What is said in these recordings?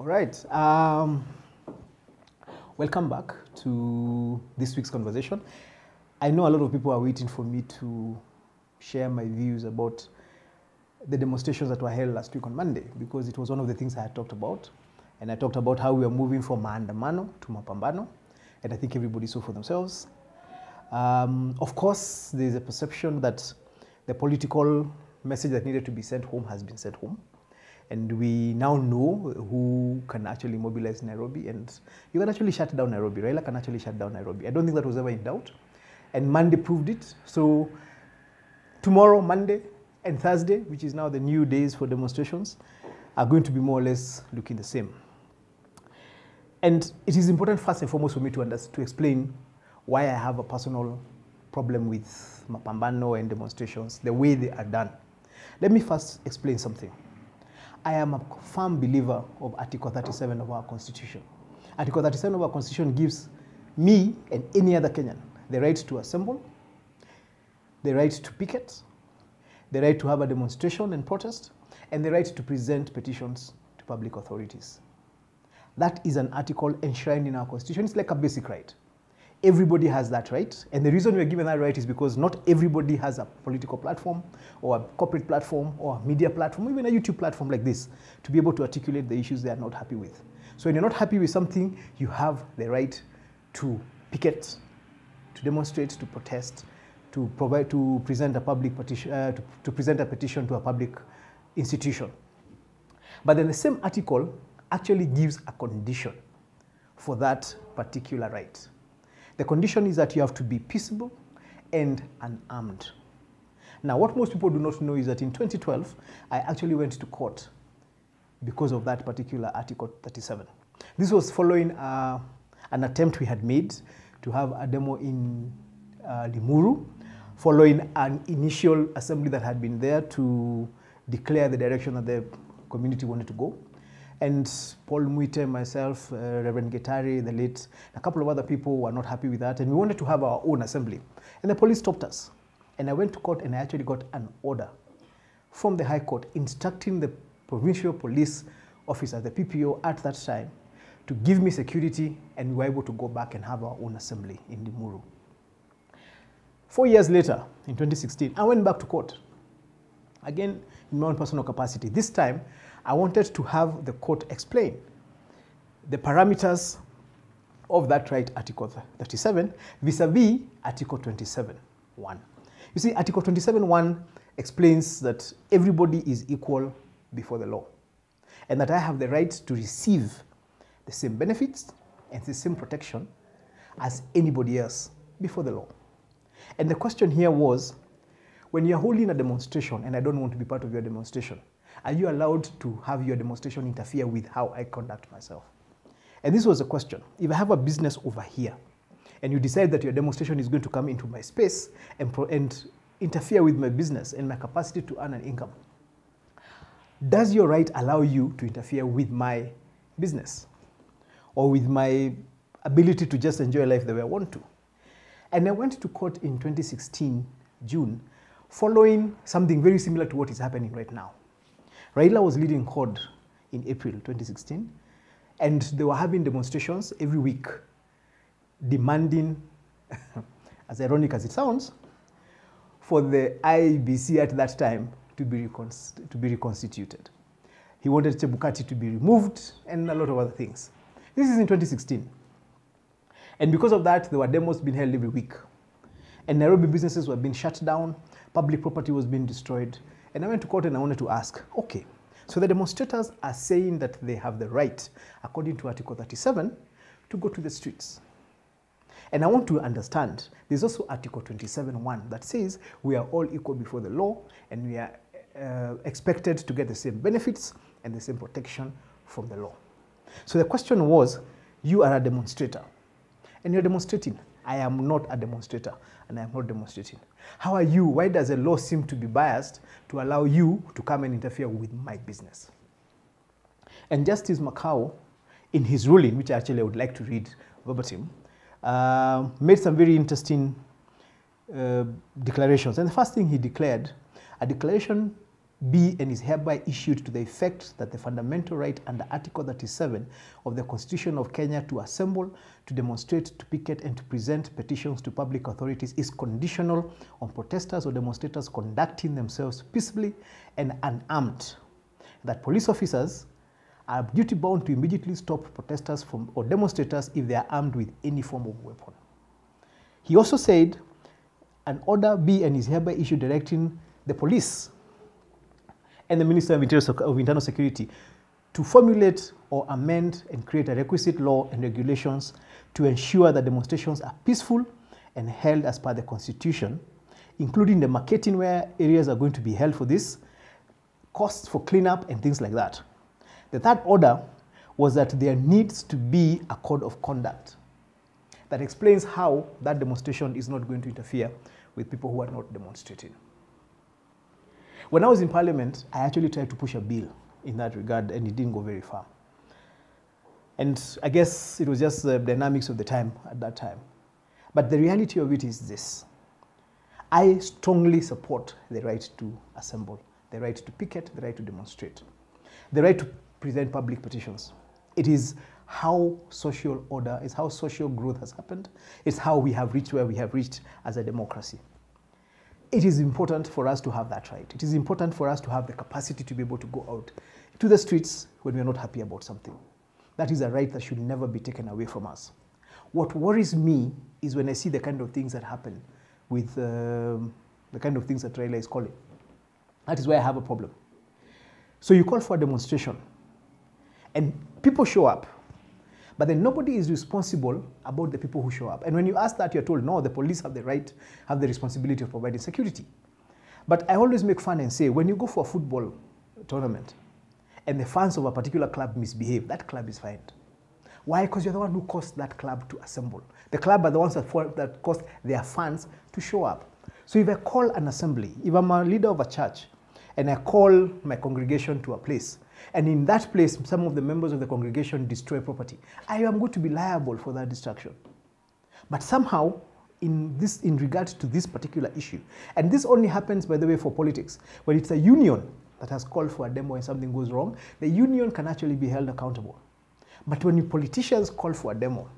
All right. Welcome back to this week's conversation. I know a lot of people are waiting for me to share my views about the demonstrations that were held last week on Monday, because it was one of the things I had talked about. And I talked about how we are moving from maandamano to mapambano. And I think everybody saw for themselves. Of course, there's a perception that the political message that needed to be sent home has been sent home. And we now know who can actually mobilize Nairobi, and you can actually shut down Nairobi. Raila can actually shut down Nairobi. I don't think that was ever in doubt. And Monday proved it. So tomorrow, Monday, and Thursday, which is now the new days for demonstrations, are going to be more or less looking the same. And it is important first and foremost for me to explain why I have a personal problem with mapambano and demonstrations, the way they are done. Let me first explain something. I am a firm believer of Article 37 of our Constitution. Article 37 of our Constitution gives me and any other Kenyan the right to assemble, the right to picket, the right to have a demonstration and protest, and the right to present petitions to public authorities. That is an article enshrined in our Constitution. It's like a basic right. Everybody has that right. And the reason we're given that right is because not everybody has a political platform or a corporate platform or a media platform, even a YouTube platform like this, to be able to articulate the issues they are not happy with. So when you're not happy with something, you have the right to picket, to demonstrate, to protest, to present a public petition, to present a petition to a public institution. But then the same article actually gives a condition for that particular right. The condition is that you have to be peaceable and unarmed. Now, what most people do not know is that in 2012, I actually went to court because of that particular Article 37. This was following an attempt we had made to have a demo in Limuru, following an initial assembly that had been there to declare the direction that the community wanted to go. And Paul Muite, myself, Reverend Getari, the late, a couple of other people were not happy with that, and we wanted to have our own assembly. And the police stopped us. And I went to court and I actually got an order from the High Court instructing the provincial police officer, the PPO at that time, to give me security, and we were able to go back and have our own assembly in Limuru. 4 years later, in 2016, I went back to court, again in my own personal capacity. This time, I wanted to have the court explain the parameters of that right, Article 37, vis-a-vis Article 27.1. You see, Article 27.1 explains that everybody is equal before the law, and that I have the right to receive the same benefits and the same protection as anybody else before the law. And the question here was, when you're holding a demonstration and I don't want to be part of your demonstration, are you allowed to have your demonstration interfere with how I conduct myself? And this was the question. If I have a business over here and you decide that your demonstration is going to come into my space and interfere with my business and my capacity to earn an income, does your right allow you to interfere with my business or with my ability to just enjoy life the way I want to? And I went to court in 2016, June, following something very similar to what is happening right now. Raila was leading CORD in April 2016, and they were having demonstrations every week demanding, as ironic as it sounds, for the IBC at that time to be reconstituted. He wanted Chebukati to be removed and a lot of other things. This is in 2016. And because of that, there were demos being held every week. And Nairobi businesses were being shut down, public property was being destroyed. And I went to court and I wanted to ask, okay, so the demonstrators are saying that they have the right, according to Article 37, to go to the streets. And I want to understand, there's also Article 27.1 that says we are all equal before the law and we are expected to get the same benefits and the same protection from the law. So the question was, you are a demonstrator and you're demonstrating. I am not a demonstrator and I am not demonstrating. How are you? Why does the law seem to be biased to allow you to come and interfere with my business? And Justice Makau, in his ruling, which actually I would like to read verbatim, made some very interesting declarations. And the first thing he declared, a declaration be and is hereby issued to the effect that the fundamental right under Article 37 of the Constitution of Kenya to assemble, to demonstrate, to picket, and to present petitions to public authorities is conditional on protesters or demonstrators conducting themselves peaceably and unarmed. That police officers are duty-bound to immediately stop protesters or demonstrators if they are armed with any form of weapon. He also said, an order be and is hereby issued directing the police and the Minister of Internal Security to formulate or amend and create a requisite law and regulations to ensure that demonstrations are peaceful and held as per the Constitution, including the marketing where areas are going to be held for this, costs for cleanup and things like that. The third order was that there needs to be a code of conduct that explains how that demonstration is not going to interfere with people who are not demonstrating. When I was in Parliament, I actually tried to push a bill in that regard, and it didn't go very far. And I guess it was just the dynamics of the time at that time. But the reality of it is this. I strongly support the right to assemble, the right to picket, the right to demonstrate, the right to present public petitions. It is how social order, it's how social growth has happened. It's how we have reached where we have reached as a democracy. It is important for us to have that right. It is important for us to have the capacity to be able to go out to the streets when we are not happy about something. That is a right that should never be taken away from us. What worries me is when I see the kind of things that happen with the kind of things that RAILA is calling. That is where I have a problem. So you call for a demonstration, and people show up, but then nobody is responsible about the people who show up. And when you ask that, you're told, no, the police have the right, have the responsibility of providing security. But I always make fun and say, when you go for a football tournament and the fans of a particular club misbehave, that club is fined. Why? Because you're the one who caused that club to assemble. The club are the ones that caused their fans to show up. So if I call an assembly, if I'm a leader of a church and I call my congregation to a place, and in that place, some of the members of the congregation destroy property, I am going to be liable for that destruction. But somehow, in regards to this particular issue, and this only happens, by the way, for politics, when it's a union that has called for a demo and something goes wrong, the union can actually be held accountable. But when politicians call for a demo,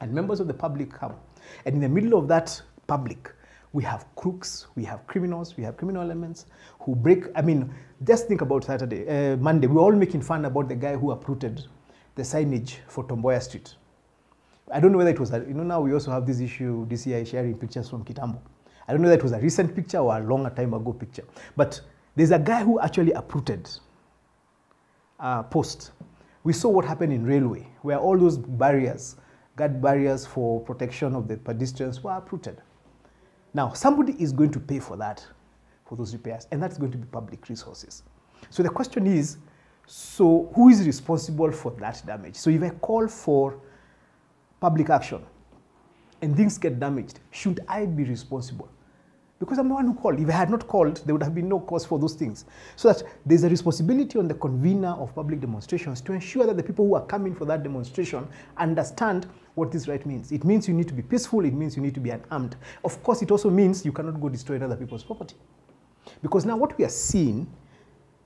and members of the public come, and in the middle of that public, we have crooks, we have criminals, we have criminal elements who break. I mean, just think about Monday, we were all making fun about the guy who uprooted the signage for Tomboya Street. I don't know whether it was, now we also have this issue, DCI sharing pictures from Kitambo. I don't know whether it was a recent picture or a longer time ago picture. But there's a guy who actually uprooted a post. We saw what happened in railway, where all those barriers, guard barriers for protection of the pedestrians, were uprooted. Now, somebody is going to pay for that, for those repairs, and that's going to be public resources. So the question is, so who is responsible for that damage? So if I call for public action and things get damaged, should I be responsible? Because I'm the one who called. If I had not called, there would have been no cause for those things. So that there's a responsibility on the convener of public demonstrations to ensure that the people who are coming for that demonstration understand what this right means. It means you need to be peaceful. It means you need to be unarmed. Of course, it also means you cannot go destroy other people's property. Because now what we are seeing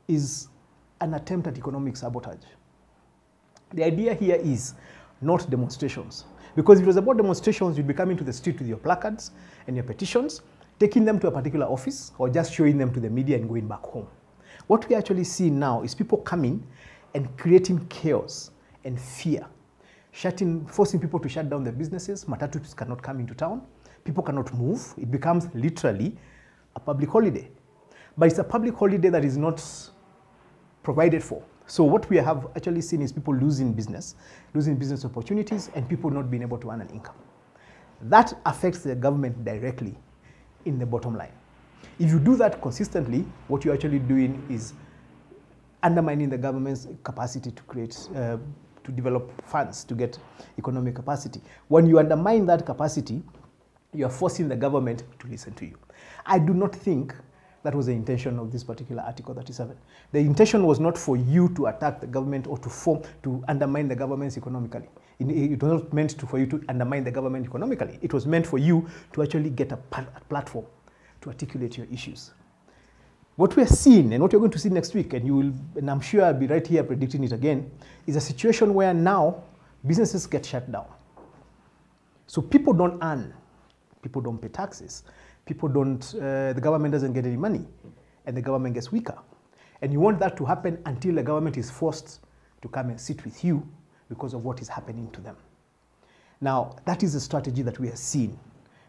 is an attempt at economic sabotage. The idea here is not demonstrations. Because if it was about demonstrations, you'd be coming to the street with your placards and your petitions, taking them to a particular office, or just showing them to the media and going back home. What we actually see now is people coming and creating chaos and fear, forcing people to shut down their businesses. Matatus cannot come into town. People cannot move. It becomes literally a public holiday. But it's a public holiday that is not provided for. So what we have actually seen is people losing business opportunities, and people not being able to earn an income. That affects the government directly in the bottom line. If you do that consistently, what you're actually doing is undermining the government's capacity to create, to develop funds, to get economic capacity. When you undermine that capacity, you're forcing the government to listen to you. I do not think that was the intention of this particular Article 37. The intention was not for you to attack the government or to undermine the government economically. It was not meant for you to undermine the government economically. It was meant for you to actually get a platform to articulate your issues. What we're seeing and what you're going to see next week, and I'm sure I'll be right here predicting it again, is a situation where now businesses get shut down. So people don't earn, people don't pay taxes, the government doesn't get any money, and the government gets weaker. And you want that to happen until the government is forced to come and sit with you because of what is happening to them. Now, that is the strategy that we are seeing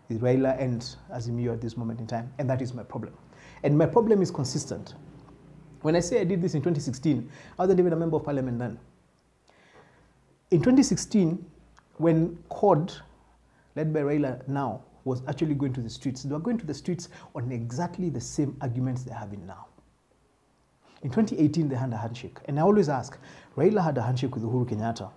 with Raila and Azimio at this moment in time, and that is my problem. And my problem is consistent. When I say I did this in 2016, I wasn't even a member of parliament then. In 2016, when CORD, led by Raila now, was actually going to the streets, they were going to the streets on exactly the same arguments they're having now. In 2018, they had a handshake. And I always ask, Raila had a handshake with Uhuru Kenyatta.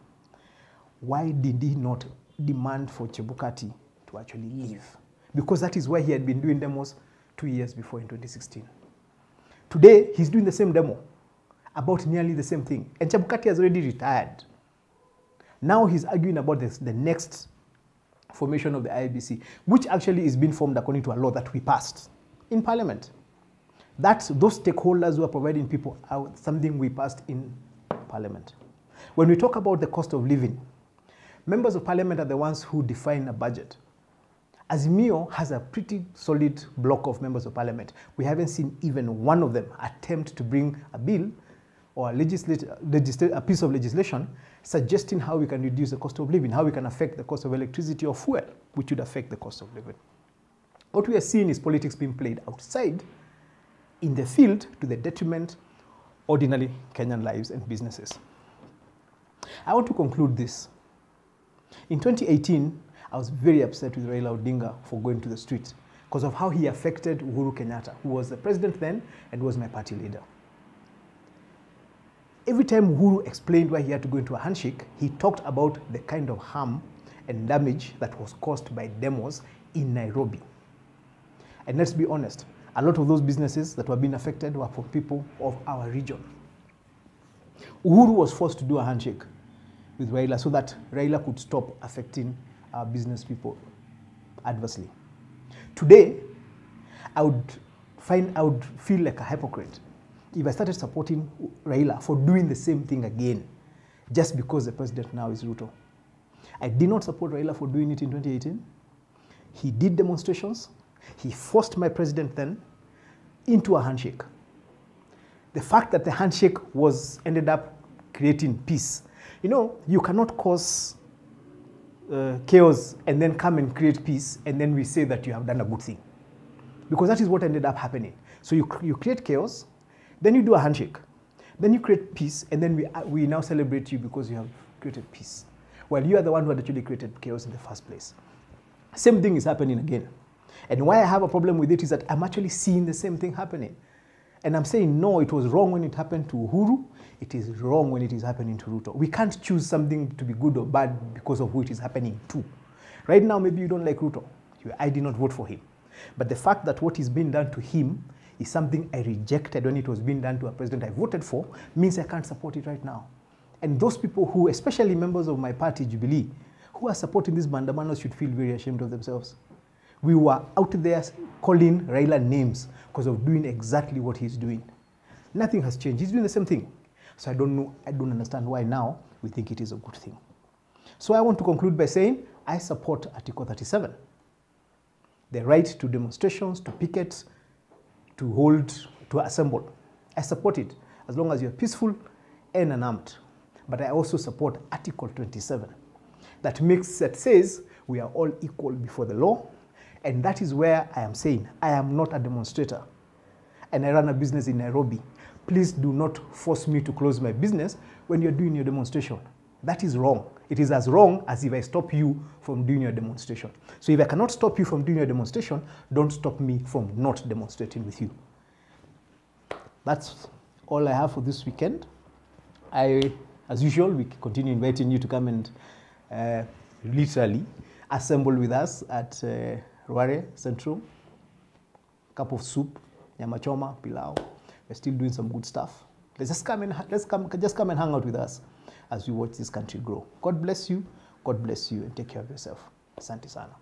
Why did he not demand for Chebukati to actually leave? Because that is why he had been doing demos 2 years before in 2016. Today, he's doing the same demo about nearly the same thing. And Chebukati has already retired. Now he's arguing about the next formation of the IEBC, which actually is being formed according to a law that we passed in Parliament. Those stakeholders who are providing people are something we passed in Parliament. When we talk about the cost of living, members of Parliament are the ones who define a budget. Azimio has a pretty solid block of members of Parliament. We haven't seen even one of them attempt to bring a bill or a piece of legislation suggesting how we can reduce the cost of living, how we can affect the cost of electricity or fuel, which would affect the cost of living. What we are seeing is politics being played outside in the field to the detriment of ordinary Kenyan lives and businesses. I want to conclude this. In 2018, I was very upset with Raila Odinga for going to the streets because of how he affected Uhuru Kenyatta, who was the president then and was my party leader. Every time Uhuru explained why he had to go into a handshake, he talked about the kind of harm and damage that was caused by demos in Nairobi. And let's be honest, a lot of those businesses that were being affected were for people of our region. Uhuru was forced to do a handshake with Raila so that Raila could stop affecting our business people adversely. Today, I would feel like a hypocrite if I started supporting Raila for doing the same thing again, just because the president now is Ruto. I did not support Raila for doing it in 2018. He did demonstrations. He forced my president then into a handshake. The fact that the handshake ended up creating peace. You know, you cannot cause chaos and then come and create peace and then we say that you have done a good thing. Because that is what ended up happening. So you create chaos, then you do a handshake, then you create peace, and then we now celebrate you because you have created peace. Well, you are the one who had actually created chaos in the first place. Same thing is happening again. And why I have a problem with it is that I'm actually seeing the same thing happening. And I'm saying, no, it was wrong when it happened to Uhuru. It is wrong when it is happening to Ruto. We can't choose something to be good or bad because of who it is happening to. Right now, maybe you don't like Ruto. I did not vote for him. But the fact that what is being done to him is something I rejected when it was being done to a president I voted for means I can't support it right now. And those people who, especially members of my party, Jubilee, who are supporting these bandamanos should feel very ashamed of themselves. We were out there calling Raila names because of doing exactly what he's doing. Nothing has changed. He's doing the same thing. So I don't understand why now we think it is a good thing. So I want to conclude by saying I support Article 37. The right to demonstrations, to picket, to assemble. I support it as long as you're peaceful and unarmed. But I also support Article 27 that says we are all equal before the law. And that is where I am saying I am not a demonstrator and I run a business in Nairobi. Please do not force me to close my business when you're doing your demonstration. That is wrong. It is as wrong as if I stop you from doing your demonstration. So if I cannot stop you from doing your demonstration, don't stop me from not demonstrating with you. That's all I have for this weekend. As usual, we continue inviting you to come and literally assemble with us at Rware Central. Cup of soup, nyama choma, pilau. We're still doing some good stuff. Just come and hang out with us as we watch this country grow. God bless you, and take care of yourself. Asante sana.